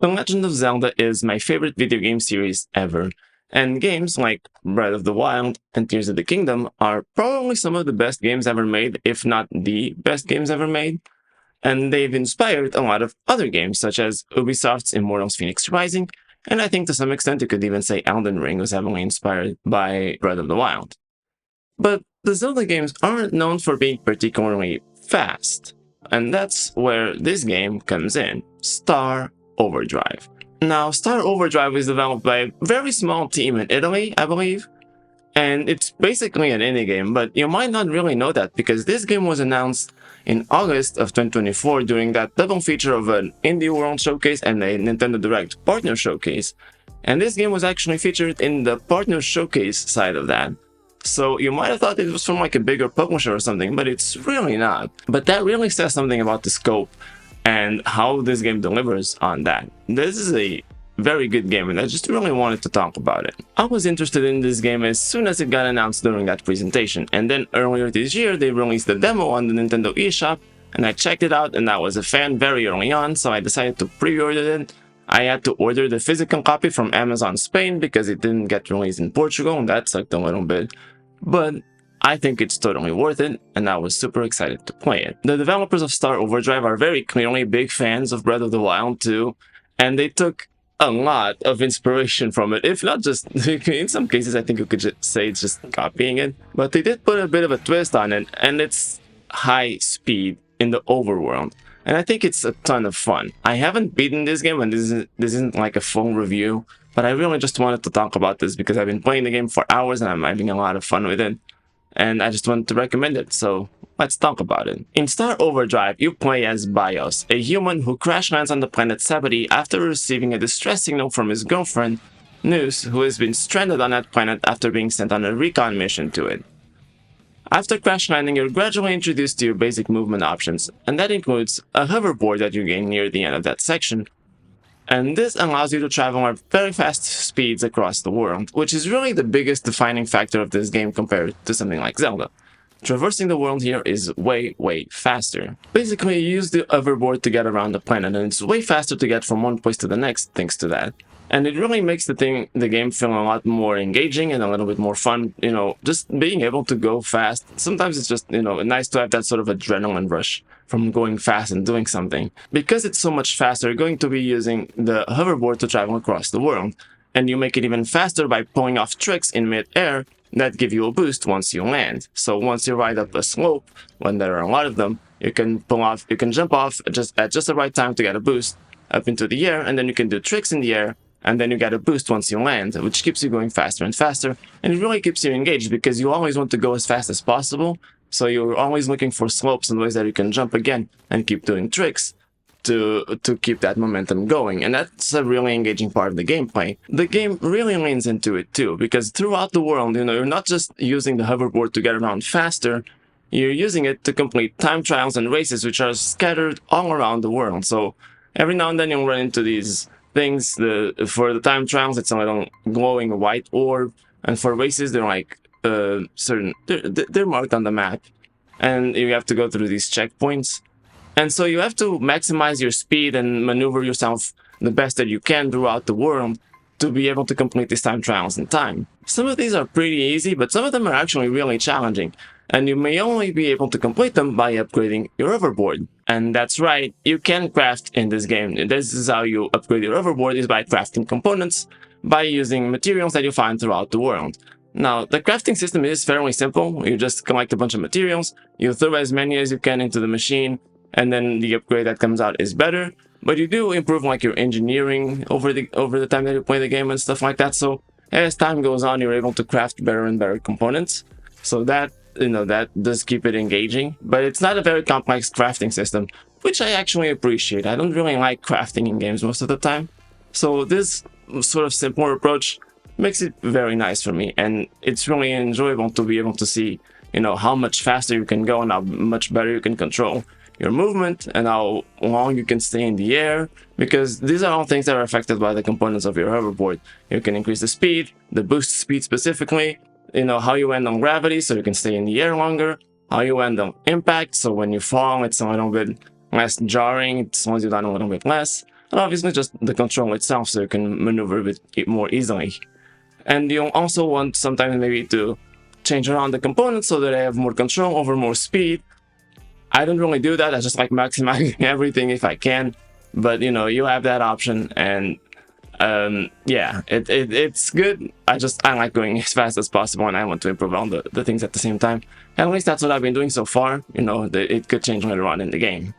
The Legend of Zelda is my favorite video game series ever, and games like Breath of the Wild and Tears of the Kingdom are probably some of the best games ever made, if not the best games ever made. And they've inspired a lot of other games, such as Ubisoft's Immortals Phoenix Rising, and I think to some extent you could even say Elden Ring was heavily inspired by Breath of the Wild. But the Zelda games aren't known for being particularly fast, and that's where this game comes in, Star Overdrive. Now, Star Overdrive is developed by a very small team in Italy, I believe, and it's basically an indie game, but you might not really know that because this game was announced in August of 2024 during that double feature of an Indie World Showcase and a Nintendo Direct Partner Showcase. And this game was actually featured in the Partner Showcase side of that. So you might have thought it was from like a bigger publisher or something, but it's really not. But that really says something about the scope and how this game delivers on that. This is a very good game, and I just really wanted to talk about it. I was interested in this game as soon as it got announced during that presentation, and then earlier this year they released the demo on the Nintendo eShop, and I checked it out and I was a fan very early on, so I decided to pre-order it. I had to order the physical copy from Amazon Spain because it didn't get released in Portugal, and that sucked a little bit. But I think it's totally worth it, and I was super excited to play it. The developers of Star Overdrive are very clearly big fans of Breath of the Wild too, and they took a lot of inspiration from it, if not just, in some cases I think you could just say it's just copying it, but they did put a bit of a twist on it, and it's high speed in the overworld. And I think it's a ton of fun. I haven't beaten this game, and this isn't like a full review, but I really just wanted to talk about this because I've been playing the game for hours and I'm having a lot of fun with it. And I just wanted to recommend it, so let's talk about it. In Star Overdrive, you play as Bios, a human who crash lands on the planet Sabati after receiving a distress signal from his girlfriend, Noose, who has been stranded on that planet after being sent on a recon mission to it. After crash landing, you're gradually introduced to your basic movement options, and that includes a hoverboard that you gain near the end of that section. And this allows you to travel at very fast speeds across the world, which is really the biggest defining factor of this game compared to something like Zelda. Traversing the world here is way faster. Basically, you use the hoverboard to get around the planet, and it's way faster to get from one place to the next thanks to that. And it really makes the game feel a lot more engaging and a little bit more fun, just being able to go fast. Sometimes it's just, nice to have that sort of adrenaline rush from going fast and doing something. Because it's so much faster, you're going to be using the hoverboard to travel across the world. And you make it even faster by pulling off tricks in mid-air that give you a boost once you land. So once you ride up a slope, when there are a lot of them, you can jump off at just the right time to get a boost up into the air, and then you can do tricks in the air, and then you get a boost once you land, which keeps you going faster and faster, and it really keeps you engaged because you always want to go as fast as possible, so you're always looking for slopes and ways that you can jump again and keep doing tricks to keep that momentum going, and that's a really engaging part of the gameplay. The game really leans into it too, because throughout the world, you're not just using the hoverboard to get around faster, you're using it to complete time trials and races which are scattered all around the world. So every now and then you'll run into these things. For the time trials, it's a little glowing white orb, and for races they're like they're marked on the map, and you have to go through these checkpoints. And so you have to maximize your speed and maneuver yourself the best that you can throughout the world to be able to complete these time trials in time. Some of these are pretty easy, but some of them are actually really challenging, and you may only be able to complete them by upgrading your hoverboard. And that's right, you can craft in this game. This is how you upgrade your hoverboard, is by crafting components, by using materials that you find throughout the world. Now, the crafting system is fairly simple. You just collect a bunch of materials, you throw as many as you can into the machine, and then the upgrade that comes out is better. But you do improve like your engineering over the time that you play the game and stuff like that. So as time goes on, you're able to craft better and better components. So that does keep it engaging. But it's not a very complex crafting system, which I actually appreciate. I don't really like crafting in games most of the time. So this sort of simpler approach makes it very nice for me, and it's really enjoyable to be able to see, how much faster you can go and how much better you can control your movement and how long you can stay in the air, because these are all things that are affected by the components of your hoverboard. You can increase the speed, the boost speed specifically, how you end on gravity so you can stay in the air longer, how you end on impact so when you fall it's a little bit less jarring, it slows you down a little bit less, and obviously just the control itself so you can maneuver a bit more easily. And you also want sometimes maybe to change around the components so that I have more control over more speed. I don't really do that. I just like maximizing everything if I can. But you know, you have that option, and yeah, it's good. I like going as fast as possible, and I want to improve on the things at the same time. And at least that's what I've been doing so far. You know, it could change later on in the game.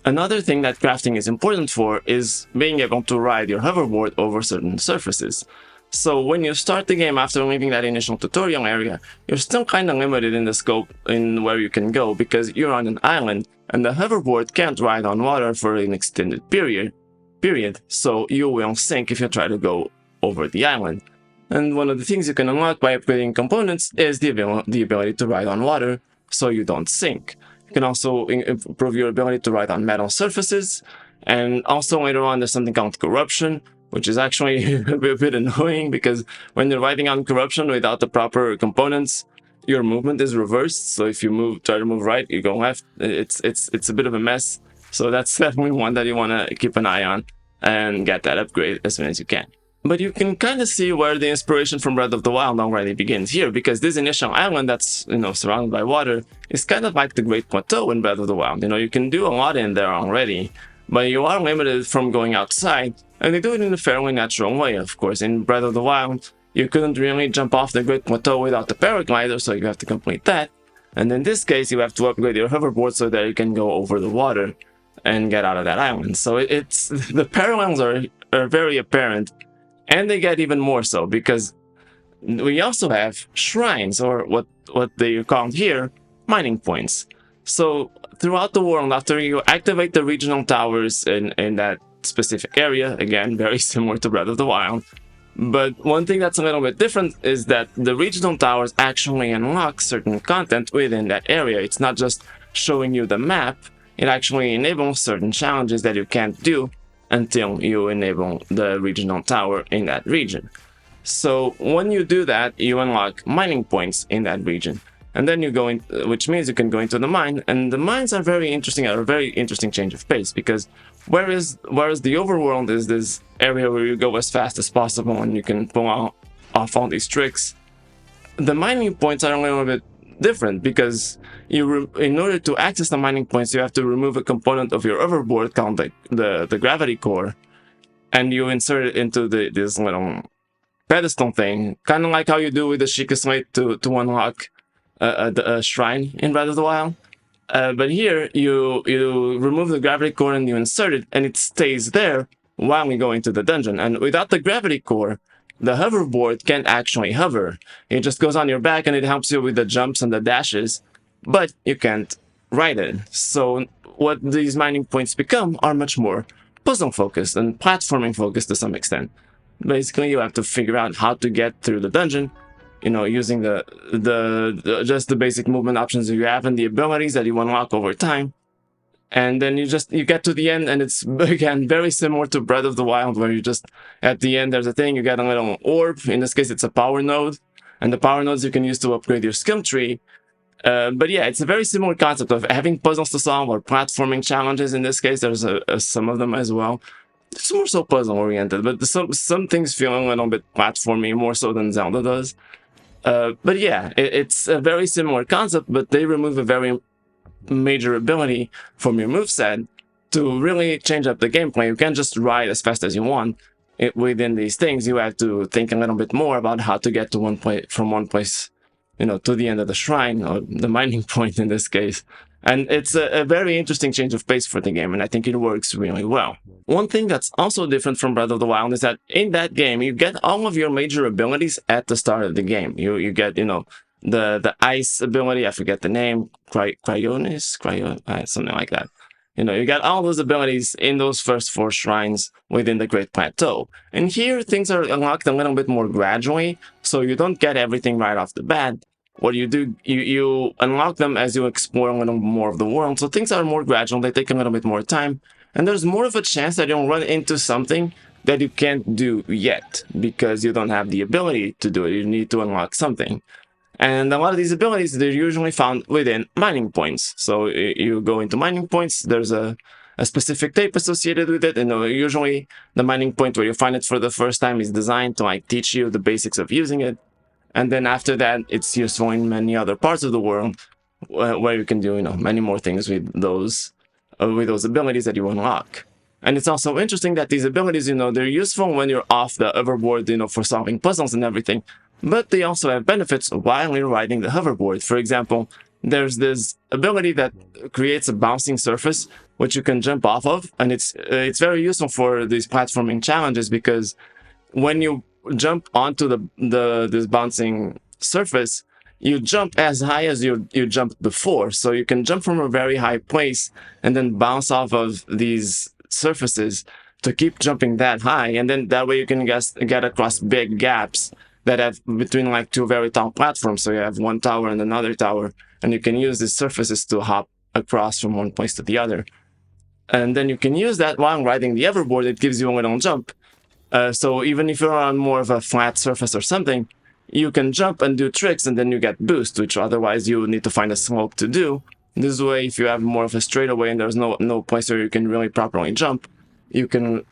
Another thing that crafting is important for is being able to ride your hoverboard over certain surfaces. So when you start the game after leaving that initial tutorial area, you're still kind of limited in the scope in where you can go because you're on an island and the hoverboard can't ride on water for an extended period, so you will sink if you try to go over the island. And one of the things you can unlock by upgrading components is the ability to ride on water so you don't sink. You can also improve your ability to ride on metal surfaces, and also later on there's something called corruption, which is actually a bit annoying because when you're riding on corruption without the proper components, your movement is reversed. So if you try to move right, you go left. It's a bit of a mess. So that's definitely one that you want to keep an eye on and get that upgrade as soon as you can. But you can kind of see where the inspiration from Breath of the Wild already begins here, because this initial island that's, you know, surrounded by water is kind of like the Great Plateau in Breath of the Wild. You know, you can do a lot in there already, but you are limited from going outside, and they do it in a fairly natural way, of course. In Breath of the Wild, you couldn't really jump off the Great Plateau without the paraglider, so you have to complete that. And in this case, you have to upgrade your hoverboard so that you can go over the water and get out of that island. So it's the parallels are very apparent, and they get even more so because we also have shrines, or what they call here, mining points. So throughout the world, after you activate the regional towers in that specific area, again, very similar to Breath of the Wild, but one thing that's a little bit different is that the regional towers actually unlock certain content within that area. It's not just showing you the map, it actually enables certain challenges that you can't do until you enable the regional tower in that region. So when you do that, you unlock mining points in that region. And then you go in, which means you can go into the mine, and the mines are very interesting, are a very interesting change of pace, because whereas the overworld is this area where you go as fast as possible and you can pull off all these tricks, the mining points are a little bit different, because in order to access the mining points, you have to remove a component of your overboard called the gravity core, and you insert it into this little pedestal thing, kind of like how you do with the Sheikah Slate to unlock a shrine in Breath of the Wild. But here, you remove the gravity core and you insert it, and it stays there while you go into the dungeon. And without the gravity core, the hoverboard can't actually hover. It just goes on your back and it helps you with the jumps and the dashes, but you can't ride it. So what these mining points become are much more puzzle focused and platforming focused to some extent. Basically, you have to figure out how to get through the dungeon, you know, using just the basic movement options you have and the abilities that you unlock over time. And then you get to the end, and it's, again, very similar to Breath of the Wild, where you just, at the end, there's a thing, you get a little orb. In this case, it's a power node, and the power nodes you can use to upgrade your skill tree. But yeah, it's a very similar concept of having puzzles to solve, or platforming challenges. In this case, there's some of them as well. It's more so puzzle oriented, but some things feel a little bit platformy, more so than Zelda does. But yeah, it's a very similar concept, but they remove a very major ability from your moveset to really change up the gameplay. You can't just ride as fast as you want. Within these things, you have to think a little bit more about how to get to from one place, you know, to the end of the shrine, or the mining point in this case. And it's a very interesting change of pace for the game, and I think it works really well. One thing that's also different from Breath of the Wild is that in that game, you get all of your major abilities at the start of the game. You get, you know, the ice ability, I forget the name, something like that. You know, you got all those abilities in those first 4 shrines within the Great Plateau. And here, things are unlocked a little bit more gradually, so you don't get everything right off the bat. What you do, you unlock them as you explore a little more of the world, so things are more gradual, they take a little bit more time, and there's more of a chance that you'll run into something that you can't do yet, because you don't have the ability to do it. You need to unlock something. And a lot of these abilities, they're usually found within mining points. So you go into mining points, there's a a specific tape associated with it. Usually the mining point where you find it for the first time is designed to like teach you the basics of using it. And then after that, it's useful in many other parts of the world where you can do, many more things with those abilities that you unlock. And it's also interesting that these abilities, they're useful when you're off the hoverboard, for solving puzzles and everything. But they also have benefits while you're riding the hoverboard. For example, there's this ability that creates a bouncing surface which you can jump off of, and it's very useful for these platforming challenges because when you jump onto this bouncing surface, you jump as high as you jumped before. So you can jump from a very high place and then bounce off of these surfaces to keep jumping that high, and then that way you can get across big gaps that have between like two very tall platforms. So you have one tower and another tower, and you can use these surfaces to hop across from one place to the other. And then you can use that while riding the hoverboard. It gives you a little jump. So even if you're on more of a flat surface or something, you can jump and do tricks, and then you get boost, which otherwise you would need to find a slope to do. This way, if you have more of a straightaway and there's no place where you can really properly jump, you can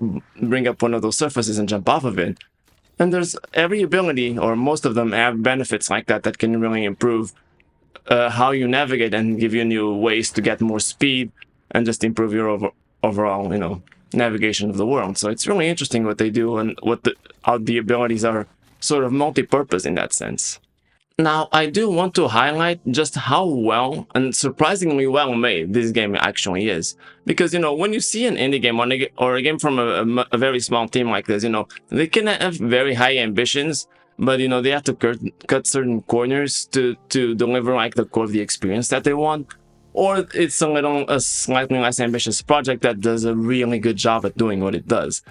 bring up one of those surfaces and jump off of it. And there's every ability, or most of them, have benefits like that can really improve how you navigate and give you new ways to get more speed and just improve your overall, navigation of the world. So it's really interesting what they do and how the abilities are sort of multi-purpose in that sense. Now, I do want to highlight just how well and surprisingly well made this game actually is. Because, when you see an indie game or a game from a very small team like this, they can have very high ambitions, but, they have to cut certain corners to deliver like the core of the experience that they want. Or it's a slightly less ambitious project that does a really good job at doing what it does.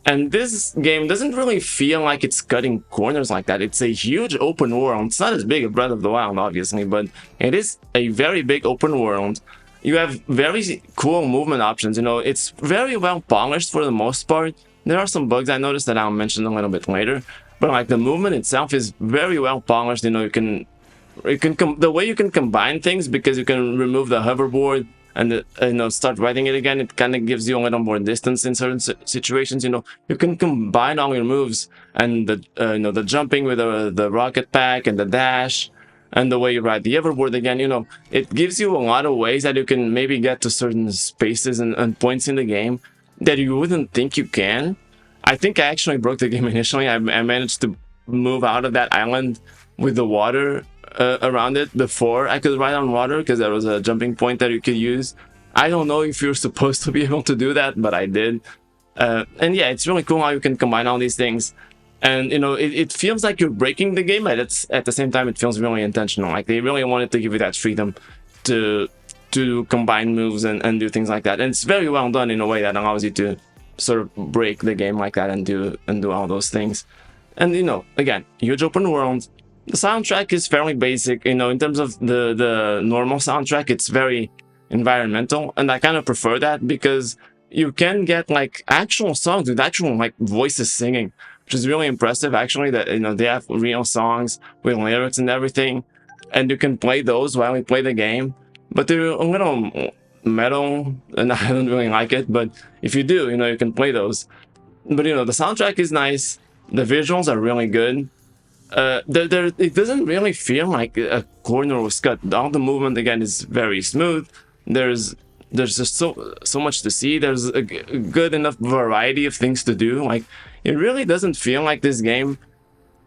And this game doesn't really feel like it's cutting corners like that. It's a huge open world. It's not as big as Breath of the Wild, obviously, but it is a very big open world. You have very cool movement options. It's very well polished for the most part. There are some bugs I noticed that I'll mention a little bit later, but like the movement itself is very well polished. The way you can combine things, because you can remove the hoverboard and start riding it again, it kind of gives you a little more distance in certain situations. You can combine all your moves, and the jumping with the rocket pack and the dash, and the way you ride the hoverboard again. It gives you a lot of ways that you can maybe get to certain spaces and points in the game that you wouldn't think you can. I think I actually broke the game initially. I managed to move out of that island with the water around it before I could ride on water, because there was a jumping point that you could use. I don't know if you're supposed to be able to do that, but I did. And yeah, it's really cool how you can combine all these things. And, it feels like you're breaking the game, but at the same time, it feels really intentional. Like they really wanted to give you that freedom to combine moves and do things like that. And it's very well done in a way that allows you to sort of break the game like that and do all those things. And, again, huge open world. The soundtrack is fairly basic, in terms of the normal soundtrack. It's very environmental, and I kind of prefer that, because you can get like actual songs with actual like voices singing, which is really impressive actually, that they have real songs with lyrics and everything, and you can play those while you play the game. But they're a little metal, and I don't really like it, but if you do, you can play those. But the soundtrack is nice, the visuals are really good. It doesn't really feel like a corner was cut. All the movement again is very smooth. There's just so much to see. There's a good enough variety of things to do. Like, it really doesn't feel like this game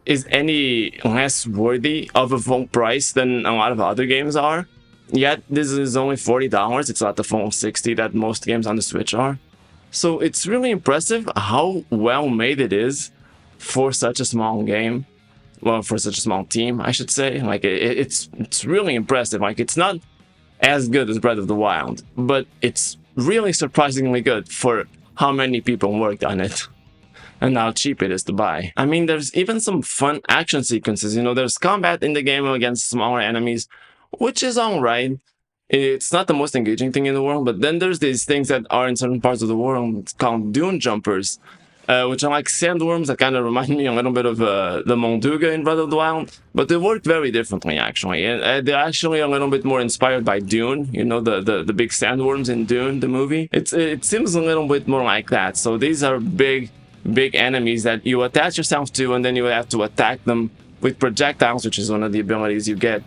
is any less worthy of a full price than a lot of other games are. Yet this is only $40. It's not the full $60 that most games on the Switch are. So it's really impressive how well made it is for such a small game. Well, for such a small team, I should say. Like, it's really impressive. Like, it's not as good as Breath of the Wild, but it's really surprisingly good for how many people worked on it and how cheap it is to buy. I mean, there's even some fun action sequences. There's combat in the game against smaller enemies, which is alright. It's not the most engaging thing in the world, but then there's these things that are in certain parts of the world called dune jumpers, which are like sandworms that kind of remind me a little bit of the Molduga in Breath of the Wild, but they work very differently actually. And they're actually a little bit more inspired by Dune, you know, the big sandworms in Dune, the movie. It seems a little bit more like that. So these are big enemies that you attach yourself to, and then you have to attack them with projectiles, which is one of the abilities you get.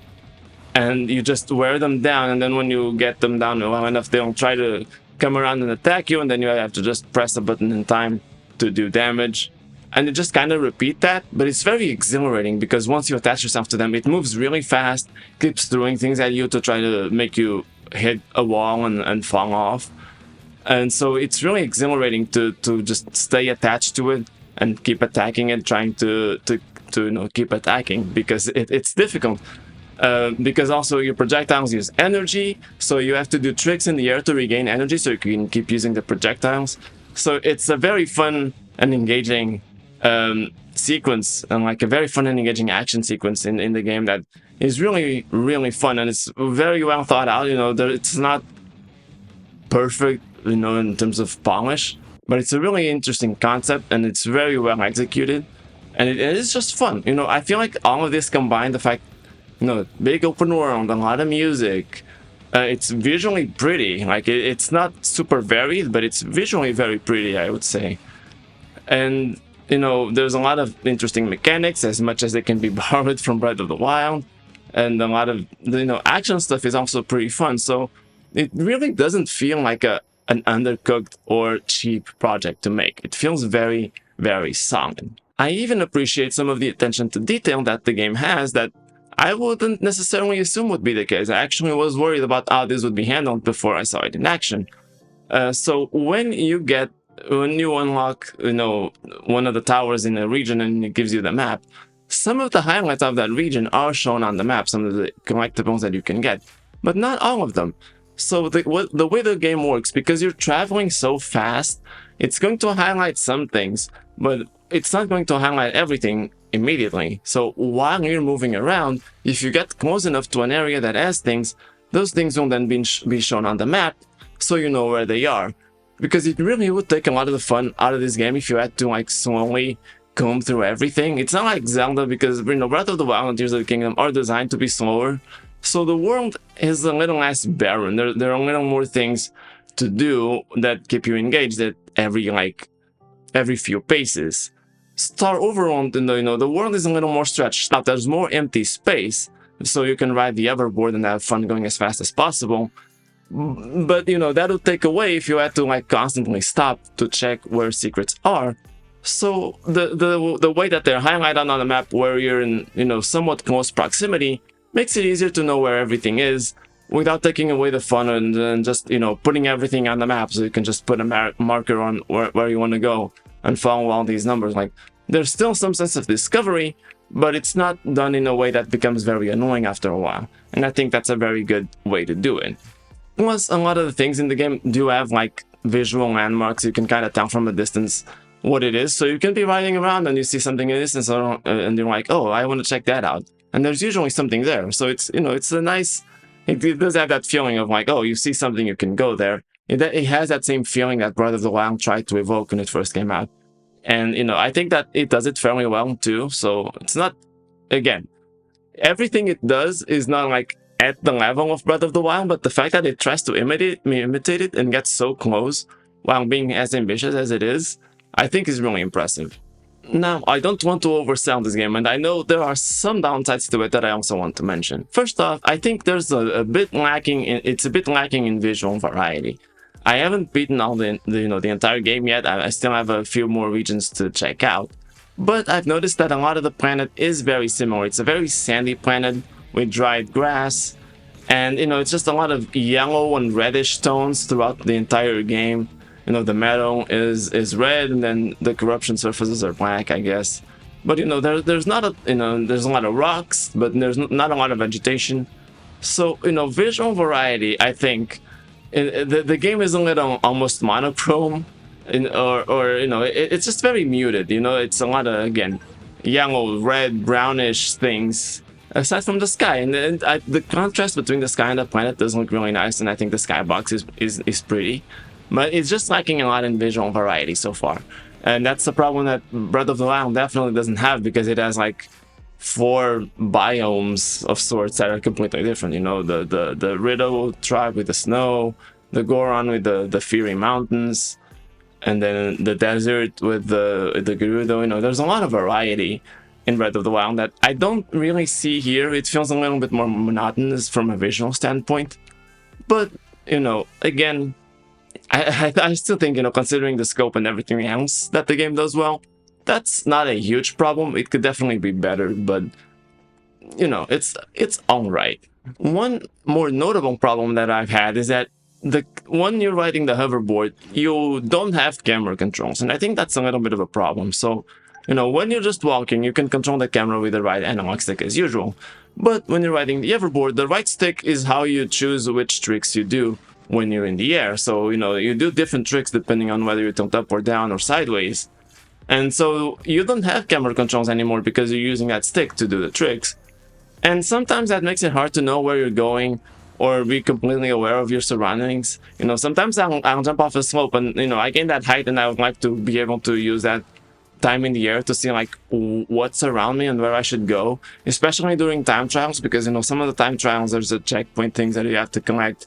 And you just wear them down, and then when you get them down well enough, they'll try to come around and attack you, and then you have to just press a button in time to do damage. And you just kind of repeat that, but it's very exhilarating because once you attach yourself to them, it moves really fast, keeps throwing things at you to try to make you hit a wall and fall off. And so it's really exhilarating to just stay attached to it and keep attacking it, trying to you know, keep attacking, because it's difficult. Because also your projectiles use energy, so you have to do tricks in the air to regain energy so you can keep using the projectiles. So it's a very fun and engaging sequence, and like a very fun and engaging action sequence in the game that is really fun, and it's very well thought out. You know, it's not perfect, you know, in terms of polish, but it's a really interesting concept, and it's very well executed, and it is just fun. You know, I feel like all of this combined, the fact, you know, big open world, a lot of music, it's visually pretty. Like it's not super varied, but it's visually very pretty, I would say. And you know, there's a lot of interesting mechanics, as much as they can be borrowed from Breath of the Wild, and a lot of, you know, action stuff is also pretty fun. So it really doesn't feel like an undercooked or cheap project to make. It feels very solid. I even appreciate some of the attention to detail that the game has that I wouldn't necessarily assume would be the case. I actually was worried about how this would be handled before I saw it in action. So when you unlock, you know, one of the towers in a region and it gives you the map, some of the highlights of that region are shown on the map, some of the collectibles that you can get, but not all of them. So the way the game works, because you're traveling so fast, it's going to highlight some things, but it's not going to highlight everything immediately. So while you're moving around, if you get close enough to an area that has things, those things will then be shown on the map, so you know where they are. Because it really would take a lot of the fun out of this game if you had to like slowly comb through everything. It's not like Zelda, because, you know, Breath of the Wild and Tears of the Kingdom are designed to be slower, so the world is a little less barren. There are a little more things to do that keep you engaged at every few paces. Star Overworld, you know, the world is a little more stretched out. There's more empty space, so you can ride the hoverboard and have fun going as fast as possible. But, you know, that'll take away if you had to like constantly stop to check where secrets are. So the way that they're highlighted on the map, where you're in, you know, somewhat close proximity, makes it easier to know where everything is without taking away the fun and just, you know, putting everything on the map, so you can just put a marker on where you want to go and follow all these numbers. Like, there's still some sense of discovery, but it's not done in a way that becomes very annoying after a while. And I think that's a very good way to do it. Plus, a lot of the things in the game do have like visual landmarks. You can kind of tell from a distance what it is. So you can be riding around and you see something in the distance, and you're like, oh, I want to check that out. And there's usually something there. So it's, you know, it's a nice, it does have that feeling of like, oh, you see something, you can go there. It has that same feeling that Breath of the Wild tried to evoke when it first came out. And, you know, I think that it does it fairly well too. So it's not, again, everything it does is not like at the level of Breath of the Wild, but the fact that it tries to imitate it and gets so close while being as ambitious as it is, I think is really impressive. Now, I don't want to oversell this game, and I know there are some downsides to it that I also want to mention. First off, I think there's a bit lacking in visual variety. I haven't beaten all the entire game yet. I still have a few more regions to check out, but I've noticed that a lot of the planet is very similar. It's a very sandy planet with dried grass, and, you know, it's just a lot of yellow and reddish tones throughout the entire game. You know, the meadow is red, and then the corruption surfaces are black, I guess. But, you know, there's not a, you know, there's a lot of rocks, but there's not a lot of vegetation. So, you know, visual variety, I think, the game is a little almost monochrome, or you know, it's just very muted. You know, it's a lot of, again, yellow, red, brownish things, aside from the sky. And the contrast between the sky and the planet does look really nice, and I think the skybox is pretty. But it's just lacking a lot in visual variety so far. And that's the problem that Breath of the Wild definitely doesn't have, because it has like 4 biomes of sorts that are completely different. You know, the Riddle tribe with the snow, the Goron with the Fiery Mountains, and then the desert with the Gerudo. You know, there's a lot of variety in Breath of the Wild that I don't really see here. It feels a little bit more monotonous from a visual standpoint. But, you know, again, I still think, you know, considering the scope and everything else that the game does well, that's not a huge problem. It could definitely be better, but, you know, it's all right. One more notable problem that I've had is that when you're riding the hoverboard, you don't have camera controls, and I think that's a little bit of a problem. So, you know, when you're just walking, you can control the camera with the right analog stick as usual. But when you're riding the hoverboard, the right stick is how you choose which tricks you do when you're in the air. So, you know, you do different tricks depending on whether you tilt up or down or sideways. And so you don't have camera controls anymore because you're using that stick to do the tricks. And sometimes that makes it hard to know where you're going or be completely aware of your surroundings. You know, sometimes I'll jump off a slope and, you know, I gain that height and I would like to be able to use that time in the air to see like what's around me and where I should go, especially during time trials, because, you know, some of the time trials, there's a checkpoint things that you have to collect,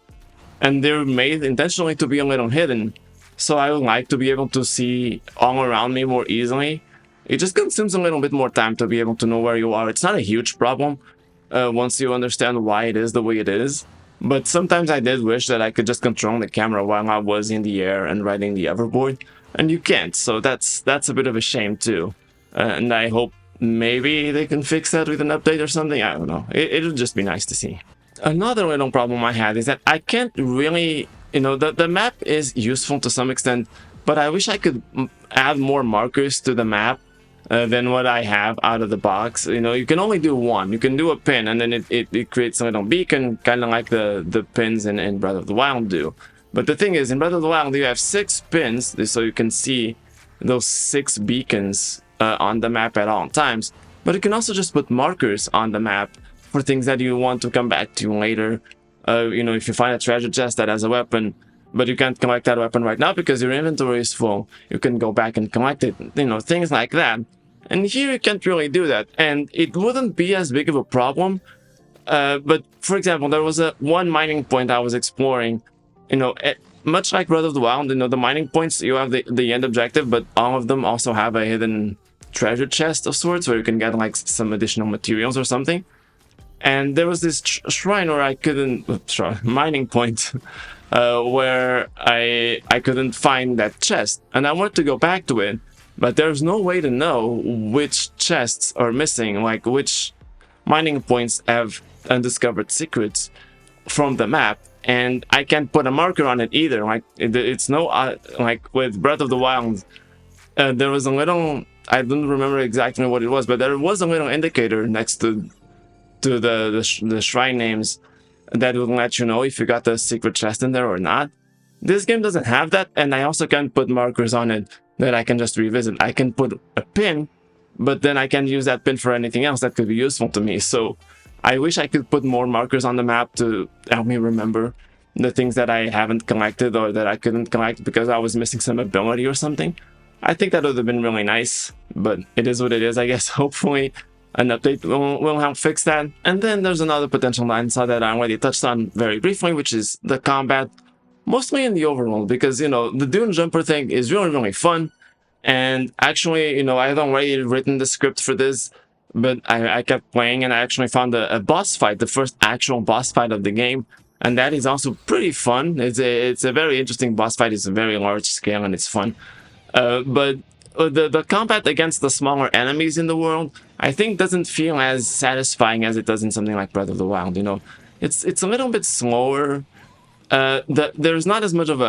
and they're made intentionally to be a little hidden. So I would like to be able to see all around me more easily. It just consumes a little bit more time to be able to know where you are. It's not a huge problem once you understand why it is the way it is. But sometimes I did wish that I could just control the camera while I was in the air and riding the hoverboard, and you can't. So that's a bit of a shame too. And I hope maybe they can fix that with an update or something. I don't know. It'll just be nice to see. Another little problem I had is that I can't really, you know, the map is useful to some extent, but I wish I could add more markers to the map than what I have out of the box. You know, you can only do one. You can do a pin, and then it creates a little beacon, kind of like the pins in Breath of the Wild do. But the thing is, in Breath of the Wild, you have 6 pins, so you can see those 6 beacons on the map at all times. But you can also just put markers on the map for things that you want to come back to later. You know, if you find a treasure chest that has a weapon, but you can't collect that weapon right now because your inventory is full, you can go back and collect it. You know, things like that. And here you can't really do that, and it wouldn't be as big of a problem. But for example, there was one mining point I was exploring. You know, much like Breath of the Wild, you know, the mining points, you have the end objective, but all of them also have a hidden treasure chest of sorts where you can get like some additional materials or something. And there was this shrine where I couldn't mining point where I couldn't find that chest, and I wanted to go back to it, but there's no way to know which chests are missing, like which mining points have undiscovered secrets from the map, and I can't put a marker on it either. Like it's no like with Breath of the Wild, there was a little, I don't remember exactly what it was, but there was a little indicator next to the shrine names that would let you know if you got the secret chest in there or not. This game doesn't have that, and I also can't put markers on it that I can just revisit. I can put a pin, but then I can't use that pin for anything else that could be useful to me. So I wish I could put more markers on the map to help me remember the things that I haven't collected or that I couldn't collect because I was missing some ability or something. I think that would have been really nice, but it is what it is, I guess. Hopefully an update will help fix that. And then there's another potential downside that I already touched on very briefly, which is the combat, mostly in the overworld, because, you know, the dune jumper thing is really, really fun. And actually, you know, I had already written the script for this, but I kept playing and I actually found a boss fight, the first actual boss fight of the game. And that is also pretty fun. It's a very interesting boss fight. It's a very large scale and it's fun. But the combat against the smaller enemies in the world, I think, doesn't feel as satisfying as it does in something like Breath of the Wild. You know, it's a little bit slower. There's not as much of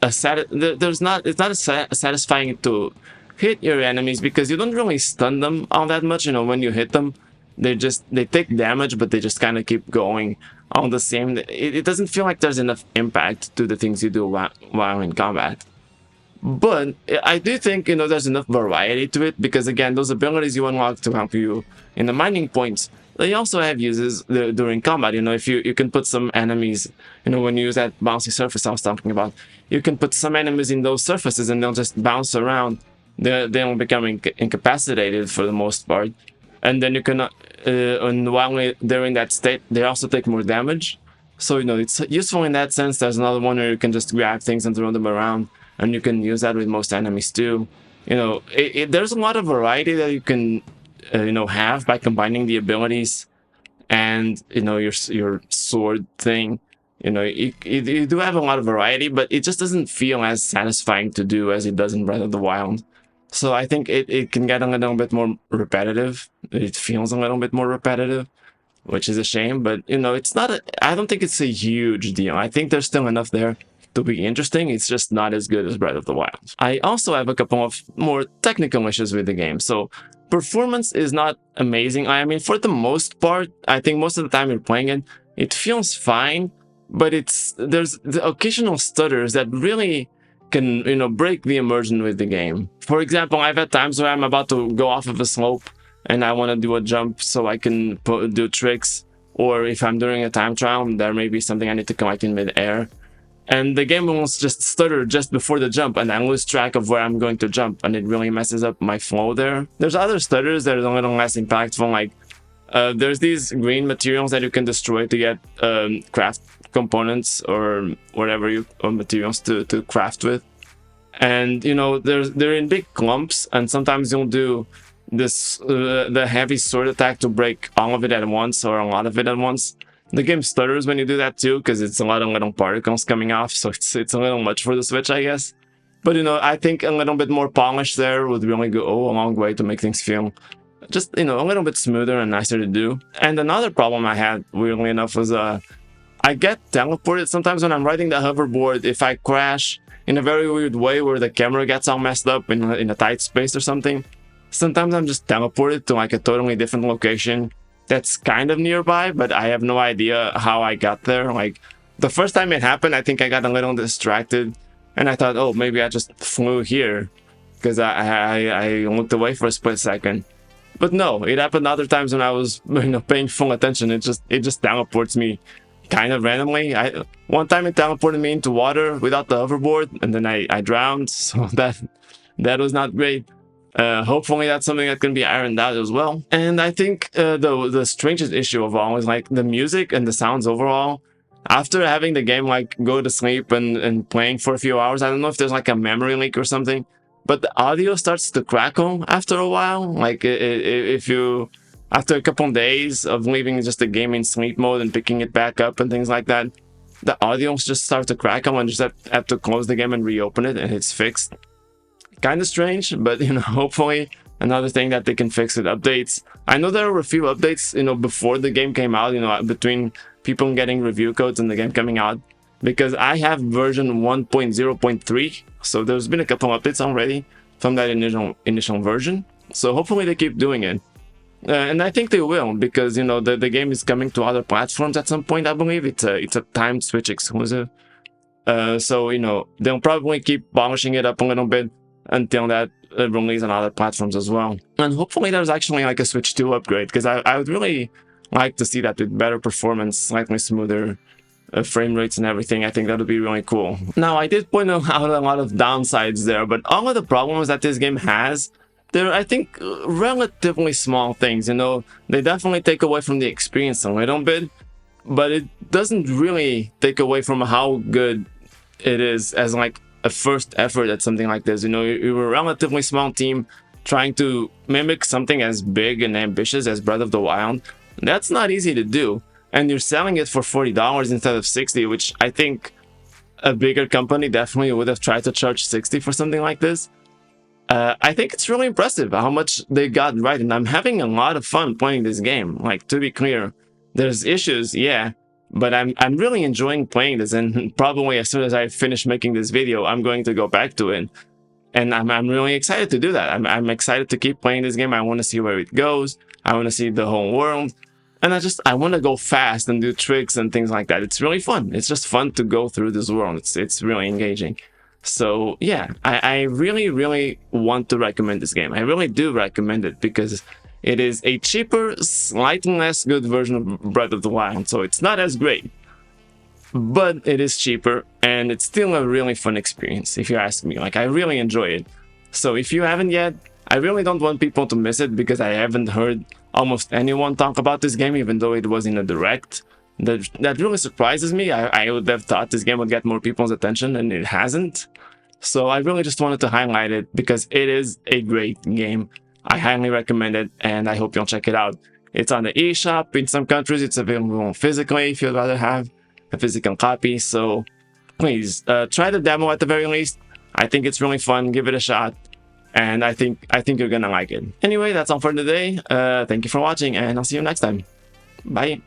it's not as satisfying to hit your enemies because you don't really stun them all that much. You know, when you hit them, they take damage, but they just kind of keep going all the same. It doesn't feel like there's enough impact to the things you do while in combat. But I do think, you know, there's enough variety to it because, again, those abilities you unlock to help you in the mining points, they also have uses during combat. You know, if you can put some enemies, you know, when you use that bouncy surface I was talking about, you can put some enemies in those surfaces and they'll just bounce around they don't become incapacitated for the most part, and then you cannot. And while they're in that state, they also take more damage. So it's useful in that sense. There's another one where you can just grab things and throw them around, and you can use that with most enemies too. There's a lot of variety that you can have by combining the abilities and your sword thing. You do have a lot of variety, but it just doesn't feel as satisfying to do as it does in Breath of the Wild. So I think it can get a little bit more repetitive. It feels a little bit more repetitive, which is a shame. But it's not. I don't think it's a huge deal. I think there's still enough there to be interesting. It's just not as good as Breath of the Wild. I also have a couple of more technical issues with the game. So performance is not amazing. I mean, for the most part, I think most of the time you're playing it, it feels fine, but there's the occasional stutters that really can break the immersion with the game. For example, I've had times where I'm about to go off of a slope and I want to do a jump so I can do tricks, or if I'm doing a time trial, there may be something I need to collect in mid-air, and the game will just stutter just before the jump, and I lose track of where I'm going to jump, and it really messes up my flow there. There's other stutters that are a little less impactful, like there's these green materials that you can destroy to get craft components or whatever or materials to craft with, and they're in big clumps, and sometimes you'll do this the heavy sword attack to break all of it at once or a lot of it at once. The game stutters when you do that too, because it's a lot of little particles coming off, so it's a little much for the Switch, I guess. But I think a little bit more polish there would really go a long way to make things feel just a little bit smoother and nicer to do. And another problem I had, weirdly enough, was I get teleported sometimes when I'm riding the hoverboard. If I crash in a very weird way where the camera gets all messed up in a tight space or something, sometimes I'm just teleported to like a totally different location that's kind of nearby, but I have no idea how I got there. Like the first time it happened, I think I got a little distracted and I thought, oh, maybe I just flew here because I looked away for a split second. But no, it happened other times when I was paying full attention. It just teleports me kind of randomly. One time it teleported me into water without the hoverboard, and then I drowned. So that was not great. Hopefully that's something that can be ironed out as well. And I think the strangest issue of all is like the music and the sounds overall. After having the game like go to sleep and playing for a few hours, I don't know if there's like a memory leak or something, but the audio starts to crackle after a while. Like if you, after a couple of days of leaving just the game in sleep mode and picking it back up and things like that, the audio just starts to crackle and just have to close the game and reopen it and it's fixed. Kind of strange, but hopefully another thing that they can fix with updates. I know there were a few updates before the game came out, between people getting review codes and the game coming out, because I have version 1.0.3, so there's been a couple of updates already from that initial version, so hopefully they keep doing it. And I think they will, because the game is coming to other platforms at some point. I believe it's a timed Switch exclusive, so they'll probably keep polishing it up a little bit until that release on other platforms as well. And hopefully there's actually like a Switch 2 upgrade, because I would really like to see that with better performance, slightly smoother frame rates and everything. I think that would be really cool. Now, I did point out a lot of downsides there, but all of the problems that this game has, they're, I think, relatively small things. They definitely take away from the experience a little bit, but it doesn't really take away from how good it is as like a first effort at something like this. You're a relatively small team trying to mimic something as big and ambitious as Breath of the Wild. That's not easy to do, and you're selling it for $40 instead of $60, which I think a bigger company definitely would have tried to charge $60 for something like this. I think it's really impressive how much they got right, and I'm having a lot of fun playing this game. Like, to be clear, there's issues, yeah, but I'm really enjoying playing this, and probably as soon as I finish making this video, I'm going to go back to it. And I'm really excited to do that. I'm excited to keep playing this game. I want to see where it goes. I want to see the whole world. And I want to go fast and do tricks and things like that. It's really fun. It's just fun to go through this world. It's really engaging. So yeah, I really, really want to recommend this game. I really do recommend it because it is a cheaper, slightly less good version of Breath of the Wild. So it's not as great, but it is cheaper and it's still a really fun experience, if you ask me. Like, I really enjoy it. So if you haven't yet, I really don't want people to miss it because I haven't heard almost anyone talk about this game, even though it was in a direct. That really surprises me. I would have thought this game would get more people's attention, and it hasn't. So I really just wanted to highlight it because it is a great game. I highly recommend it, and I hope you'll check it out. It's on the eShop. In some countries, it's available physically if you'd rather have a physical copy. So please try the demo at the very least. I think it's really fun. Give it a shot, and I think you're gonna like it. Anyway, that's all for today. Thank you for watching, and I'll see you next time. Bye.